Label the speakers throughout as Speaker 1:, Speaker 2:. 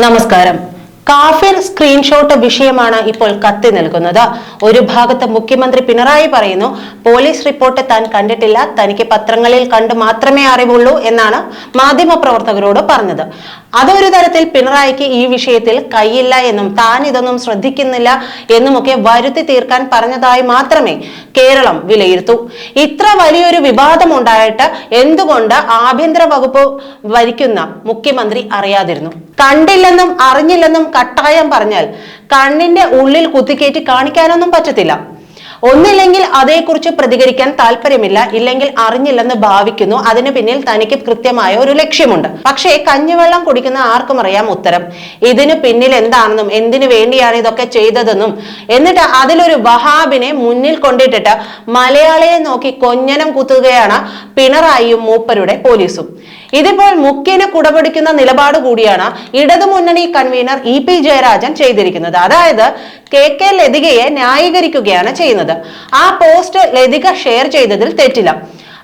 Speaker 1: നമസ്കാരം. കാഫിർ സ്ക്രീൻഷോട്ട് വിഷയമാണ് ഇപ്പോൾ കത്തി നിൽക്കുന്നത്. ഒരു ഭാഗത്ത് മുഖ്യമന്ത്രി പിണറായി പറയുന്നു, പോലീസ് റിപ്പോർട്ട് താൻ കണ്ടിട്ടില്ല, തനിക്ക് പത്രങ്ങളിൽ കണ്ടു മാത്രമേ അറിവുള്ളൂ എന്നാണ് മാധ്യമപ്രവർത്തകരോട് പറഞ്ഞത്. അതൊരു തരത്തിൽ പിണറായിക്ക് ഈ വിഷയത്തിൽ കൈയില്ല എന്നും താൻ ഇതൊന്നും ശ്രദ്ധിക്കുന്നില്ല എന്നുമൊക്കെ വരുത്തി തീർക്കാൻ പറഞ്ഞതായി മാത്രമേ കേരളം വിലയിരുത്തൂ. ഇത്ര വലിയൊരു വിവാദം ഉണ്ടായിട്ട് എന്തുകൊണ്ട് ആഭ്യന്തര വകുപ്പ് ഭരിക്കുന്ന മുഖ്യമന്ത്രി അറിയാതിരുന്നു? കണ്ടില്ലെന്നും അറിഞ്ഞില്ലെന്നും കട്ടായം പറഞ്ഞാൽ കണ്ണിന്റെ ഉള്ളിൽ കുത്തിക്കേറ്റി കാണിക്കാനൊന്നും പറ്റത്തില്ല. ഒന്നില്ലെങ്കിൽ അതേക്കുറിച്ച് പ്രതികരിക്കാൻ താല്പര്യമില്ല, ഇല്ലെങ്കിൽ അറിഞ്ഞില്ലെന്ന് ഭാവിക്കുന്നു. അതിനു പിന്നിൽ തനിക്ക് കൃത്യമായ ഒരു ലക്ഷ്യമുണ്ട്. പക്ഷേ കഞ്ഞിവെള്ളം കുടിക്കുന്ന ആർക്കും അറിയാം ഉത്തരം. ഇതിനു പിന്നിൽ എന്താണെന്നും എന്തിനു വേണ്ടിയാണ് ഇതൊക്കെ ചെയ്തതെന്നും എന്നിട്ട് അതിലൊരു വഹാബിനെ മുന്നിൽ കൊണ്ടിട്ടിട്ട് മലയാളിയെ നോക്കി കൊഞ്ഞനം കുത്തുകയാണ് പിണറായിയും മൂപ്പരുടെ പോലീസും. ഇതിപ്പോൾ മുഖ്യന് കുടപിടിക്കുന്ന നിലപാട് കൂടിയാണ് ഇടതുമുന്നണി കൺവീനർ ഇ.പി. ജയരാജൻ ചെയ്തിരിക്കുന്നത്. അതായത് കെ ലതികയെ ന്യായീകരിക്കുകയാണ് ചെയ്യുന്നത്. ആ പോസ്റ്റ് ലതിക ഷെയർ ചെയ്തതിൽ തെറ്റില്ല.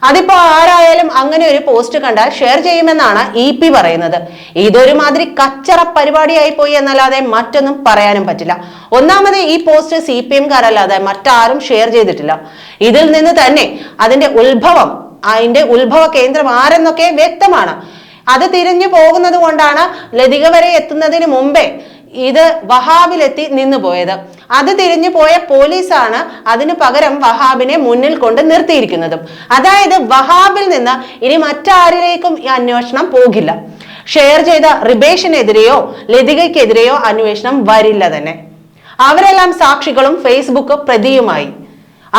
Speaker 1: അതിപ്പോ ആരായാലും അങ്ങനെ ഒരു പോസ്റ്റ് കണ്ടാൽ ഷെയർ ചെയ്യുമെന്നാണ് ഇ.പി. പറയുന്നത്. ഇതൊരു മാതിരി കച്ചറ പരിപാടിയായി പോയി എന്നല്ലാതെ മറ്റൊന്നും പറയാനും പറ്റില്ല. ഒന്നാമത് ഈ പോസ്റ്റ് CPM കാരല്ലാതെ മറ്റാരും ഷെയർ ചെയ്തിട്ടില്ല. ഇതിൽ നിന്ന് തന്നെ അതിന്റെ ഉത്ഭവ കേന്ദ്രം ആരെന്നൊക്കെ വ്യക്തമാണ്. അത് തിരിഞ്ഞു പോകുന്നത് കൊണ്ടാണ് ലതിക വരെ എത്തുന്നതിന് മുമ്പേ ഇത് വഹാബിലെത്തി നിന്നു പോയത്. അത് തിരിഞ്ഞു പോയ പോലീസാണ് അതിനു പകരം വഹാബിനെ മുന്നിൽ കൊണ്ട് നിർത്തിയിരിക്കുന്നതും. അതായത് വഹാബിൽ നിന്ന് ഇനി മറ്റാരിലേക്കും ഈ അന്വേഷണം പോകില്ല. ഷെയർ ചെയ്ത റിബേഷിനെതിരെയോ ലതികയ്ക്കെതിരെയോ അന്വേഷണം വരില്ല തന്നെ. അവരെല്ലാം സാക്ഷികളും ഫേസ്ബുക്ക് പ്രതിയുമായി.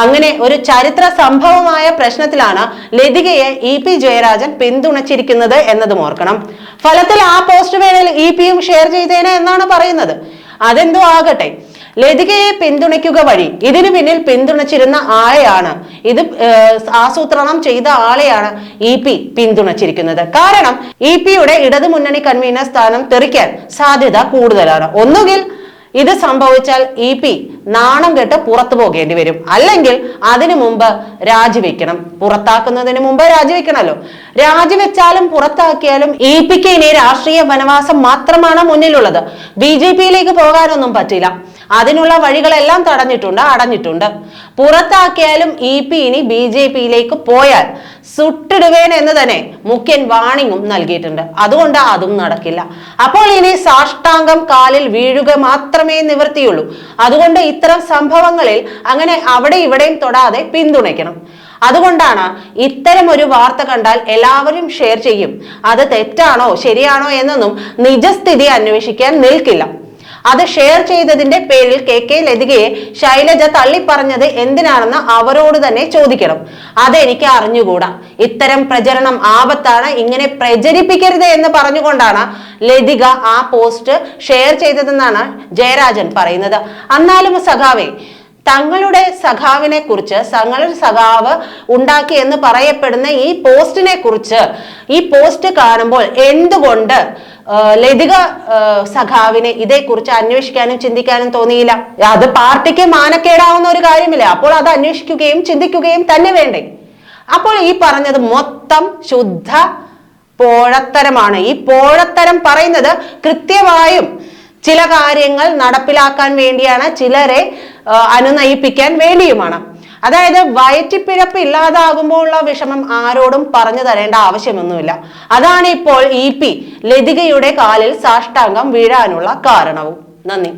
Speaker 1: അങ്ങനെ ഒരു ചരിത്ര സംഭവമായ പ്രശ്നത്തിലാണ് ലതികയെ ഇ.പി. ജയരാജൻ പിന്തുണച്ചിരിക്കുന്നത് എന്നതും ഓർക്കണം. ഫലത്തിൽ ആ പോസ്റ്റ് വേണേൽ ഇ.പിയും ഷെയർ ചെയ്തേനെ എന്നാണ് പറയുന്നത്. അതെന്തോ ആകട്ടെ, ലതികയെ പിന്തുണയ്ക്കുക വഴി ഇതിനു പിന്നിൽ പിന്തുണച്ചിരുന്ന ആളെയാണ്, ഇത് ആസൂത്രണം ചെയ്ത ആളെയാണ് ഇ.പി. പിന്തുണച്ചിരിക്കുന്നത്. കാരണം ഇ.പിയുടെ ഇടതുമുന്നണി കൺവീനർ സ്ഥാനം തെറിക്കാൻ സാധ്യത കൂടുതലാണ്. ഒന്നുകിൽ ഇത് സംഭവിച്ചാൽ ഇ.പി. നാണം കെട്ട് പുറത്തു പോകേണ്ടി വരും, അല്ലെങ്കിൽ അതിനു മുമ്പ് രാജിവെക്കണം. പുറത്താക്കുന്നതിന് മുമ്പ് രാജിവെക്കണമല്ലോ. രാജിവെച്ചാലും പുറത്താക്കിയാലും ഇ.പിക്ക് ഇനി രാഷ്ട്രീയ വനവാസം മാത്രമാണ് മുന്നിലുള്ളത്. BJP-യിലേക്ക് പോകാനൊന്നും പറ്റില്ല. അതിനുള്ള വഴികളെല്ലാം അടഞ്ഞിട്ടുണ്ട്. പുറത്താക്കിയാലും ഇ.പി. ഇനി BJP-യിലേക്ക് പോയാൽ സുട്ടിടുവേൻ എന്ന് തന്നെ മുഖ്യൻ വാണിംഗും നൽകിയിട്ടുണ്ട്. അതുകൊണ്ട് അതും നടക്കില്ല. അപ്പോൾ ഇനി സാഷ്ടാംഗം കാലിൽ വീഴുക മാത്രമേ നിവൃത്തിയുള്ളൂ. അതുകൊണ്ട് ഇത്തരം സംഭവങ്ങളിൽ അങ്ങനെ അവിടെ ഇവിടെയും തൊടാതെ പിന്തുണയ്ക്കണം. അതുകൊണ്ടാണ് ഇത്തരം ഒരു വാർത്ത കണ്ടാൽ എല്ലാവരും ഷെയർ ചെയ്യും. അത് തെറ്റാണോ ശരിയാണോ എന്നൊന്നും നിജസ്ഥിതി അന്വേഷിക്കാൻ നിൽക്കില്ല. അത് ഷെയർ ചെയ്തതിന്റെ പേരിൽ കെ ലതികയെ ശൈലജ തള്ളിപ്പറഞ്ഞത് എന്തിനാണെന്ന് അവരോട് തന്നെ ചോദിക്കണം. അതെനിക്ക് അറിഞ്ഞുകൂടാ. ഇത്തരം പ്രചരണം ആപത്താണ്, ഇങ്ങനെ പ്രചരിപ്പിക്കരുത് എന്ന് പറഞ്ഞുകൊണ്ടാണ് ലതിക ആ പോസ്റ്റ് ഷെയർ ചെയ്തതെന്നാണ് ജയരാജൻ പറയുന്നത്. എന്നാലും സഖാവേ, തങ്ങളുടെ സഖാവിനെ കുറിച്ച് സഖാവ് ഉണ്ടാക്കി എന്ന് പറയപ്പെടുന്ന ഈ പോസ്റ്റിനെ കുറിച്ച് ഈ പോസ്റ്റ് കാണുമ്പോൾ എന്തുകൊണ്ട് ലതിക സഖാവിനെ ഇതേക്കുറിച്ച് അന്വേഷിക്കാനും ചിന്തിക്കാനും തോന്നിയില്ല? അത് പാർട്ടിക്ക് മാനക്കേടാവുന്ന ഒരു കാര്യമില്ല. അപ്പോൾ അത് അന്വേഷിക്കുകയും ചിന്തിക്കുകയും തന്നെ വേണ്ടേ? അപ്പോൾ ഈ പറഞ്ഞത് മൊത്തം ശുദ്ധ പോഴത്തരമാണ്. ഈ പോഴത്തരം പറയുന്നത് കൃത്യമായും ചില കാര്യങ്ങൾ നടപ്പിലാക്കാൻ വേണ്ടിയാണ്, ചിലരെ അനുനയിപ്പിക്കാൻ വേണ്ടിയുമാണ്. അതായത് വയറ്റിപ്പിഴപ്പ് ഇല്ലാതാകുമ്പോഴുള്ള വിഷമം ആരോടും പറഞ്ഞു തരേണ്ട ആവശ്യമൊന്നുമില്ല. അതാണ് ഇപ്പോൾ ഇ.പി. ലതികയുടെ കാലിൽ സാഷ്ടാംഗം വീഴാനുള്ള കാരണവും. നന്ദി.